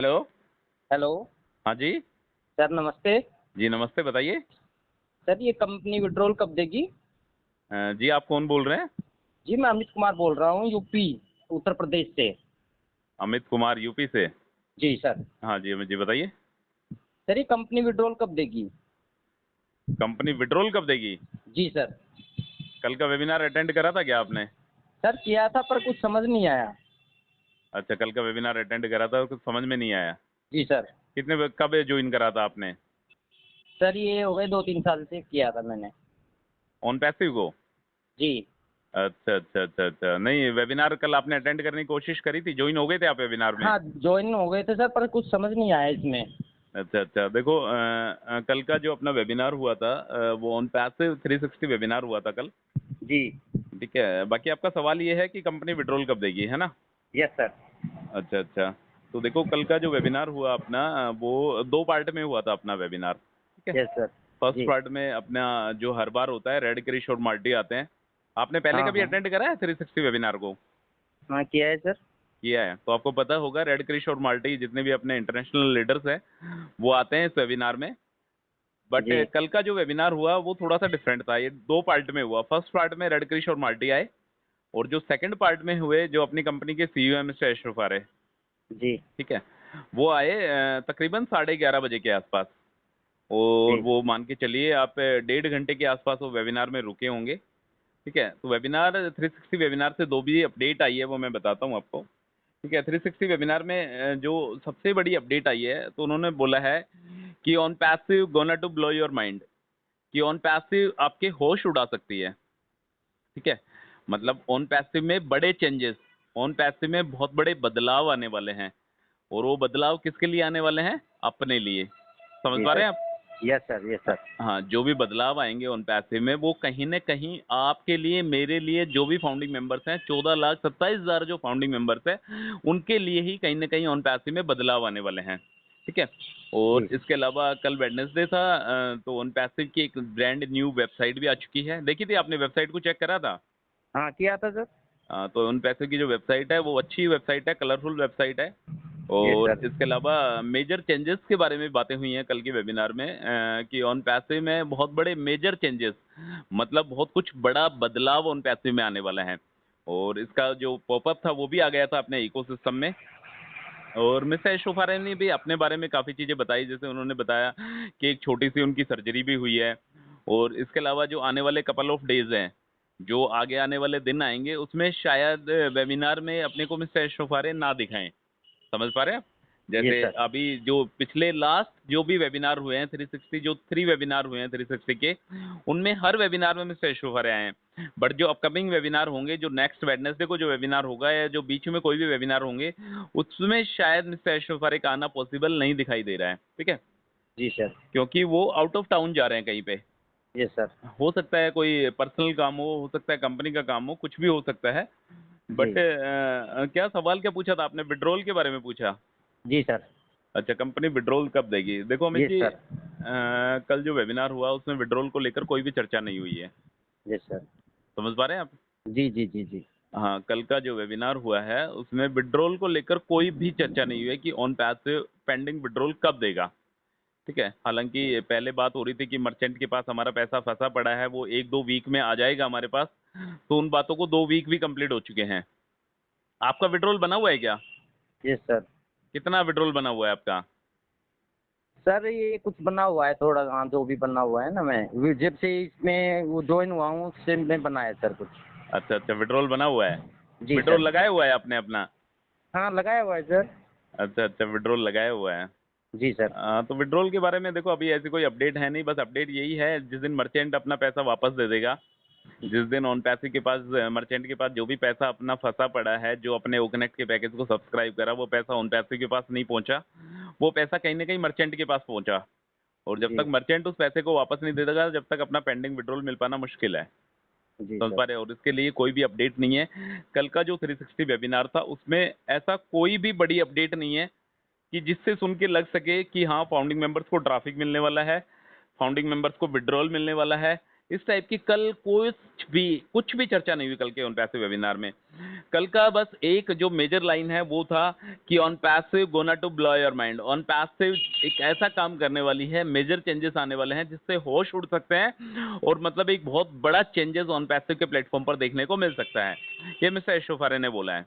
Hello. Hello. हाँ जी। Sir नमस्ते। जी नमस्ते, बताइए। सर ये कंपनी विड्रॉल कब देगी? जी आप कौन बोल रहे हैं? जी मैं अमित कुमार बोल रहा हूँ, यूपी उत्तर प्रदेश से। अमित कुमार, यूपी से। जी सर। हाँ जी, अमित जी बताइए। सर ये कंपनी विड्रॉल कब देगी? कंपनी विड्रॉल कब देगी? जी सर। कल का वेबिनार अटेंड करा था क्या आपने? सर किया था पर कुछ समझ नहीं आया। अच्छा, कल का वेबिनार अटेंड करा था और कुछ समझ में नहीं आया। जी सर। कब ज्वाइन करा था आपने? सर ये हो गए 2-3 साल से किया था मैंने। ऑन पैसिव को? जी। अच्छा अच्छा अच्छा अच्छा, नहीं वेबिनार कल आपने अटेंड करने की कोशिश करी थी, ज्वाइन हो गए थे आप वेबिनार में? हाँ ज्वाइन हो गए थे सर, पर कुछ समझ नहीं आया इसमें। अच्छा अच्छा, देखो कल का जो अपना वेबिनार हुआ था वो ऑन पैसिव 360 वेबिनार हुआ था कल। जी। ठीक है, बाकी आपका सवाल ये है कि कंपनी विड्रॉल कब देगी, है ना? Yes sir. अच्छा अच्छा। तो देखो कल का जो वेबिनार हुआ अपना वो दो पार्ट में हुआ था अपना वेबिनार। ठीक है। Yes sir. फर्स्ट जी। पार्ट में अपना जो हर बार होता है रेड क्रिश और मार्टी आते हैं। आपने पहले हाँ कभी हाँ। अटेंड करा है 360 वेबिनार को? हाँ किया है सर। किया है तो आपको पता होगा रेड क्रिश और मार्टी जितने भी अपने इंटरनेशनल लीडर्स हैं वो आते हैं इस वेबिनार में। बट जी। कल का जो वेबिनार हुआ वो थोड़ा सा डिफरेंट था, ये दो पार्ट में हुआ। फर्स्ट पार्ट में रेड क्रिश और मार्टी आए और जो सेकंड पार्ट में हुए जो अपनी कंपनी के सीईओ है मिस्टर अशरफ आरे। जी। ठीक है। वो आए तकरीबन 11:30 बजे के आसपास। और जी। वो मान के चलिए आप 1.5 घंटे के आसपास वो वेबिनार में रुके होंगे। ठीक है, तो वेबिनार 360 वेबिनार से दो भी अपडेट आई है वो मैं बताता हूँ आपको। ठीक है, 360 वेबिनार में जो सबसे बड़ी अपडेट आई है तो उन्होंने बोला है कि on passive gonna to blow your mind, कि ऑन पैसिव आपके होश उड़ा सकती है। ठीक है, मतलब ऑन पैसिव में बड़े चेंजेस, ऑन पैसिव में बहुत बड़े बदलाव आने वाले हैं। और वो बदलाव किसके लिए आने वाले हैं? अपने लिए। समझ जी पा सर। रहे हैं आप? Yes sir. Yes sir. हाँ, जो भी बदलाव आएंगे ऑन पैसिव में वो कहीं न कहीं आपके लिए, मेरे लिए, जो भी फाउंडिंग मेंबर्स हैं, 14,27,000 जो फाउंडिंग मेंबर्स हैं, उनके लिए ही कहीं न कहीं ऑन पैसिव में बदलाव आने वाले हैं। ठीक है? और जी। इसके अलावा कल वेडनेसडे था तो ऑन पैसिव की एक ब्रांड न्यू वेबसाइट भी आ चुकी है। देखी थी आपने वेबसाइट को, चेक करा था? हाँ किया था सर। तो ऑन पैसिव की जो वेबसाइट है वो अच्छी वेबसाइट है, कलरफुल वेबसाइट है। यस और सर। इसके अलावा मेजर चेंजेस के बारे में बातें हुई हैं कल के वेबिनार में कि ऑन पैसिव में बहुत बड़े मेजर चेंजेस, मतलब बहुत कुछ बड़ा बदलाव ऑन पैसिव में आने वाला है। और इसका जो पॉपअप था वो भी आ गया था अपने इकोसिस्टम में। और मिस्टर एशोफारे ने भी अपने बारे में काफ़ी चीज़ें बताई, जैसे उन्होंने बताया कि एक छोटी सी उनकी सर्जरी भी हुई है। और इसके अलावा जो आने वाले कपल ऑफ डेज हैं, जो आगे आने वाले दिन आएंगे, उसमें शायद वेबिनार में अपने को मिस्टर एशोफारे ना दिखाएं। समझ पा रहे हैं आप? यस जैसे सर। अभी जो पिछले लास्ट जो भी वेबिनार हुए हैं 360, जो 3 वेबिनार हुए हैं 360 के, उनमें हर वेबिनार में मिस्टर एशोफारे आए हैं। बट जो अपकमिंग वेबिनार होंगे, जो नेक्स्ट वेडनेसडे को जो वेबिनार होगा या जो बीच में कोई भी वेबिनार होंगे, उसमें शायद मिस्टर एशोफारे का आना पॉसिबल नहीं दिखाई दे रहा है। ठीक है, जी सर। क्योंकि वो आउट ऑफ टाउन जा रहे हैं कहीं पे। Yes sir. हो सकता है कोई पर्सनल काम हो सकता है कंपनी का काम हो, कुछ भी हो सकता है। जी। बट क्या सवाल क्या पूछा था आपने? विड्रॉल के बारे में पूछा। जी सर। अच्छा, कंपनी विड्रॉल कब देगी? देखो अमित यस जी, सर। कल जो वेबिनार हुआ उसमें विड्रॉल को लेकर कोई भी चर्चा नहीं हुई है। Yes sir. समझ पा रहे हैं आप? जी जी जी जी। हाँ, कल का जो वेबिनार हुआ है उसमें विड्रॉल को लेकर कोई भी चर्चा नहीं हुई है कि ऑन पैसिव पेंडिंग विड्रॉल कब देगा। ठीक है, हालांकि पहले बात हो रही थी कि मर्चेंट के पास हमारा पैसा फंसा पड़ा है, वो 1-2 वीक में आ जाएगा हमारे पास। तो उन बातों को 2 वीक भी कंप्लीट हो चुके हैं। आपका विड्रॉल बना हुआ है क्या? Yes sir. कितना विड्रॉल बना हुआ है आपका? सर ये कुछ बना हुआ है थोड़ा, हाँ जो भी बना हुआ है ना, मैं जब से इसमें वो ज्वाइन हुआ हूँ उससे मैं बनाया सर कुछ। अच्छा अच्छा, विड्रॉल बना हुआ है। जी विड्रॉल सर। लगाया हुआ है आपने अपना? हाँ लगाया हुआ है सर। अच्छा अच्छा, विड्रॉल लगाया हुआ है। जी सर। तो विड्रॉल के बारे में देखो अभी ऐसी कोई अपडेट है नहीं, बस अपडेट यही है जिस दिन मर्चेंट अपना पैसा वापस दे देगा, जिस दिन ऑन पैसे के पास, मर्चेंट के पास जो भी पैसा अपना फंसा पड़ा है, जो अपने ओकनेक्ट के पैकेज को सब्सक्राइब करा, वो पैसा ऑन पैसे के पास नहीं पहुंचा, वो पैसा कहीं ना कहीं मर्चेंट के पास पहुंचा। और जब जी। तक मर्चेंट उस पैसे को वापस नहीं दे देगा, जब तक अपना पेंडिंग विड्रॉल मिल पाना मुश्किल है। जी समझ सर। पा रहे हैं? और इसके लिए कोई भी अपडेट नहीं है। कल का जो 360 वेबिनार था उसमें ऐसा कोई भी बड़ी अपडेट नहीं है कि जिससे सुन के लग सके कि हाँ फाउंडिंग मेंबर्स को ट्रैफिक मिलने वाला है, फाउंडिंग मेंबर्स को विड्रॉल मिलने वाला है, इस टाइप की कल कुछ भी चर्चा नहीं हुई कल के ऑन पैसिव वेबिनार में। कल का बस एक जो मेजर लाइन है वो था कि on passive gonna to blow your mind. On passive एक ऐसा काम करने वाली है, मेजर चेंजेस आने वाले हैं जिससे होश उड़ सकते हैं और मतलब एक बहुत बड़ा चेंजेस ऑन पैसिव के प्लेटफॉर्म पर देखने को मिल सकता है। ये मिस्टर एशोफारे ने बोला है।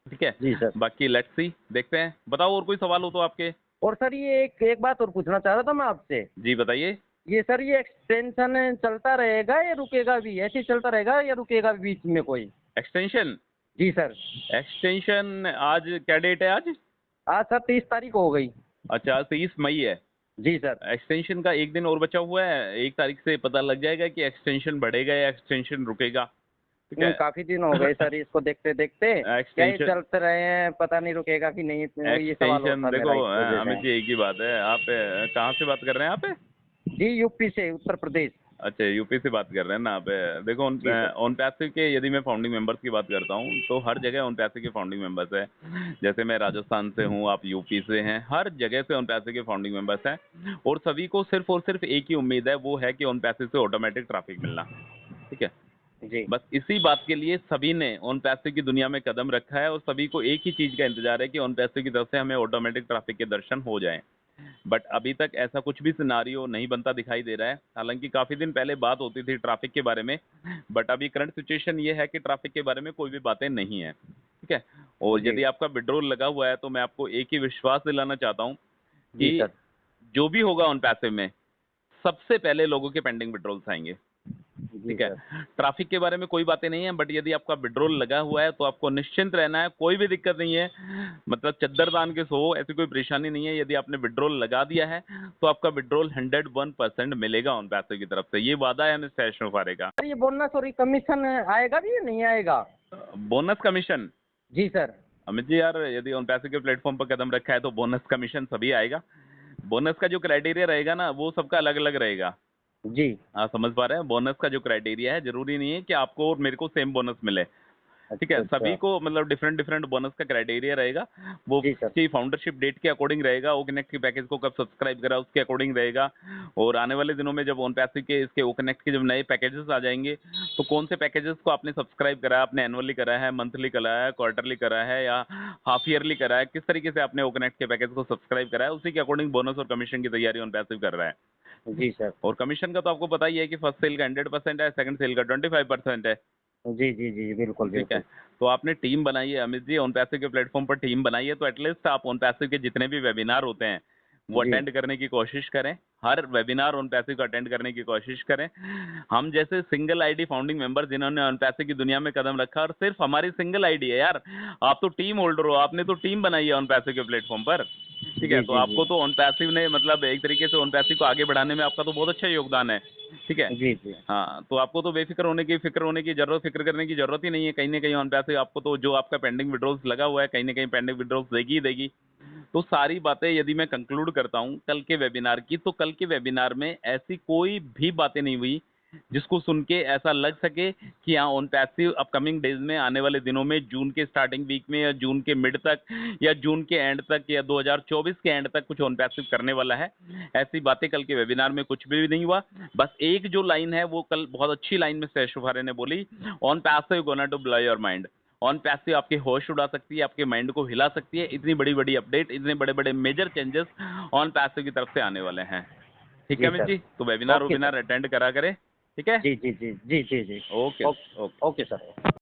ठीक है जी सर। बाकी लेट्स सी, देखते हैं। बताओ और कोई सवाल हो तो आपके। और सर ये एक बात और पूछना चाह रहा था मैं आपसे। जी बताइए। ये सर ये एक्सटेंशन चलता रहेगा या रुकेगा भी, ऐसे ही चलता रहेगा या रुकेगा भी बीच में कोई? एक्सटेंशन जी सर। एक्सटेंशन आज क्या डेट है आज? आज सर 30 तारीख हो गई। अच्छा आज 23 मई है। जी सर। एक्सटेंशन का एक दिन और बचा हुआ है, 1 तारीख से पता लग जाएगा कि एक्सटेंशन बढ़ेगा या एक्सटेंशन रुकेगा। ठीक है काफी दिन हो गए सर इसको देखते देखते, क्या ये एक्सटेंशन चलते रहे हैं, पता नहीं रुकेगा कि नहीं, ये सवाल एक्सटेंशन होता देखो मेरा इस वजह अमित से। जी, एक ही बात है। आप कहाँ से बात कर रहे हैं आप? जी यूपी से, उत्तर प्रदेश। अच्छा यूपी से बात कर रहे हैं ना आप? देखो जी सर। ऑन पैसिव के यदि मैं फाउंडिंग मेंबर्स की बात करता हूँ तो हर जगह ऑन पैसिव के फाउंडिंग मेंबर्स है। जैसे मैं राजस्थान से हूँ, आप यूपी से हैं, हर जगह से ऑन पैसिव के फाउंडिंग मेंबर्स हैं और सभी को सिर्फ और सिर्फ एक ही उम्मीद है, वो है कि ऑन पैसिव से ऑटोमेटिक ट्रैफिक मिलना। ठीक है जी बस इसी बात के लिए सभी ने ऑन पैसिव की दुनिया में कदम रखा है और सभी को एक ही चीज़ का इंतजार है कि ऑन पैसिव की तरफ से हमें ऑटोमेटिक ट्रैफिक के दर्शन हो जाएं। बट अभी तक ऐसा कुछ भी सिनारियो नहीं बनता दिखाई दे रहा है। हालांकि काफ़ी दिन पहले बात होती थी ट्रैफिक के बारे में, बट अभी करंट सिचुएशन ये है कि ट्रैफिक के बारे में कोई भी बातें नहीं है। ठीक है और जी यदि आपका विड्रॉल लगा हुआ है तो मैं आपको एक ही विश्वास दिलाना चाहता हूँ जी कि सर। जो भी होगा ऑन पैसिव में सबसे पहले लोगों के पेंडिंग विड्रॉल्स आएंगे। जी ठीक है सर। ट्रैफिक के बारे में कोई बातें नहीं है, बट यदि आपका विड्रॉल लगा हुआ है तो आपको निश्चिंत रहना है, कोई भी दिक्कत नहीं है। मतलब चद्दर तान के सो, ऐसी कोई परेशानी नहीं है। यदि आपने विड्रॉल लगा दिया है तो आपका विड्रॉल 101% मिलेगा ऑन पैसिव की तरफ से। ये वादा है मिस्टर एशोफारे का। सर ये बोनस और ये कमीशन आएगा भी या नहीं आएगा? बोनस कमीशन जी सर। अमित जी यार, यदि ऑन पैसिव के प्लेटफॉर्म पर कदम रखा है तो बोनस कमीशन सभी आएगा। बोनस का जो क्राइटेरिया रहेगा ना वो सबका अलग अलग रहेगा। जी। आप समझ पा रहे हैं? बोनस का जो क्राइटेरिया है जरूरी नहीं है कि आपको और मेरे को सेम बोनस मिले। ठीक अच्छा है अच्छा। सभी को मतलब डिफरेंट डिफरेंट बोनस का क्राइटेरिया रहेगा। वो जी सर। उसकी फाउंडरशिप डेट के अकॉर्डिंग रहेगा, ओकनेक्ट के पैकेज को कब सब्सक्राइब करा उसके अकॉर्डिंग रहेगा। और आने वाले दिनों में जब ऑन पैसिव के इसके ओकनेक्ट के जब नए पैकेजेस आ जाएंगे तो कौन से पैकेजेस को आपने सब्सक्राइब करा है, आपने एनुअली करा है, मंथली करा है, क्वार्टरली करा है या हाफ ईयरली करा है, किस तरीके से आपने ओकनेक्ट के पैकेज को सब्सक्राइब करा है, उसी के अकॉर्डिंग बोनस और कमीशन की तैयारी ऑन पैसिव कर रहा है। जी सर। और कमीशन का तो आपको पता ही है कि फर्स्ट सेल का 100% है, सेकंड सेल का 25% है। जी जी जी बिल्कुल ठीक है बिल्कुल। तो आपने टीम बनाई है अमित जी, ऑन पैसिव के प्लेटफॉर्म पर टीम बनाई है, तो एटलीस्ट आप ऑन पैसिव के जितने भी वेबिनार होते हैं वो जी अटेंड करने की कोशिश करें। हर वेबिनार ऑन पैसिव का अटेंड करने की कोशिश करें। हम जैसे सिंगल आईडी फाउंडिंग मेंबर जिन्होंने ऑन पैसिव की दुनिया में कदम रखा, और सिर्फ हमारी सिंगल आईडी है यार। आप तो टीम होल्डर हो, आपने तो टीम बनाई है ऑन पैसिव के प्लेटफॉर्म पर। ठीक है जी तो जी जी आपको तो ऑन पैसिव ने मतलब एक तरीके से ऑन पैसिव को आगे बढ़ाने में आपका तो बहुत अच्छा योगदान है। ठीक है जी जी हाँ तो आपको तो बेफिक्र होने की फिक्र करने की जरूरत ही नहीं है। कहीं ना कहीं ऑन पैसिव आपको तो जो आपका पेंडिंग विड्रॉल्स लगा हुआ है कहीं ना कहीं पेंडिंग विड्रॉल्स देगी ही देगी। तो सारी बातें यदि मैं कंक्लूड करता हूँ कल के वेबिनार की, तो कल के वेबिनार में ऐसी कोई भी बातें नहीं हुई जिसको सुन के ऐसा लग सके कि हाँ ऑन पैसिव अपकमिंग डेज में, आने वाले दिनों में, जून के स्टार्टिंग वीक में या जून के मिड तक या जून के एंड तक या 2024 के एंड तक कुछ ऑन पैसिव करने वाला है। ऐसी बातें कल के वेबिनार में कुछ भी नहीं हुआ। बस एक जो लाइन है वो कल बहुत अच्छी लाइन में सैश शुभारे ने बोली, on passive gonna to blow your mind. On passive आपके होश उड़ा सकती है, आपके माइंड को हिला सकती है। इतनी बड़ी बड़ी अपडेट, इतने बड़े बड़े मेजर चेंजेस ऑन पैसिव की तरफ से आने वाले हैं। ठीक है जी अमित सर। जी, तो webinar okay webinar sir. Attend करा करें। ठीक है जी जी जी जी जी जी। Okay okay okay. Okay sir.